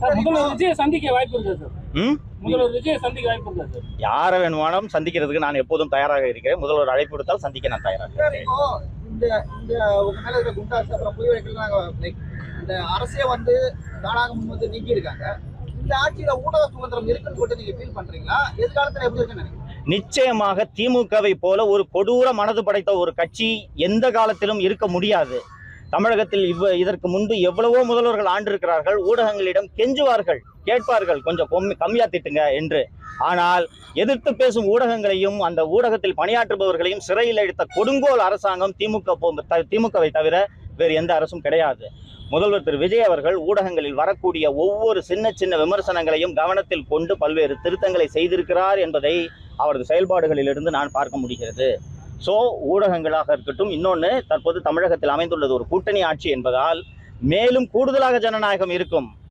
முதல்வர் விஜய் சந்திக்க வாய்ப்பு இருக்கா சார்? முதல்வர் விஜய் சந்திக்க வாய்ப்பு இருக்கா சார்? யாரை வேணுமானாலும் சந்திக்கிறதுக்கு நான் எப்போதும் தயாராக இருக்கிறேன். முதல்வர் அழைப்பு விடுத்தால் சந்திக்க நான் தயாராக இருக்கிறேன். இந்த இந்த உங்க மேல இருக்க குண்டாஸ் அப்புறம் புய் வைக்கலாம் இந்த அரசே வந்து தானாக முன் வந்து நீக்கி இருக்காங்க. இந்த ஆட்சியில ஊடக சுதந்திரம் இருக்குன்னு சொல்லிட்டு நீங்க ஃபீல் பண்றீங்களா? எதிர்காலத்துல எப்படி இருக்குன்னு நினைக்கிறீங்க? நிச்சயமாக திமுகவை போல ஒரு கொடூர மனது படைத்த ஒரு கட்சி எந்த காலத்திலும் இருக்க முடியாது. தமிழகத்தில் இதற்கு முன்பு எவ்வளவோ முதல்வர்கள் ஆண்டிருக்கிறார்கள். ஊடகங்களிடம் கெஞ்சுவார்கள், கேட்பார்கள், கொஞ்சம் கம்மியா திட்டுங்க என்று. ஆனால் எதிர்த்து பேசும் ஊடகங்களையும் அந்த ஊடகத்தில் பணியாற்றுபவர்களையும் சிறையில் அடைத்த கொடுங்கோல் அரசாங்கம் திமுகவை தவிர வேறு எந்த அரசும் கிடையாது. முதல்வர் திரு விஜய் அவர்கள் ஊடகங்களில் வரக்கூடிய ஒவ்வொரு சின்ன சின்ன விமர்சனங்களையும் கவனத்தில் கொண்டு பல்வேறு திருத்தங்களை செய்திருக்கிறார் என்பதை அவரது செயல்பாடுகளிலிருந்து நான் பார்க்க முடிகிறது. ஸோ ஊடகங்களாக இருக்கட்டும், இன்னொன்று தற்போது தமிழகத்தில் அமைந்துள்ளது ஒரு கூட்டணி ஆட்சி என்பதால் மேலும் கூடுதலாக ஜனநாயகம் இருக்கும்.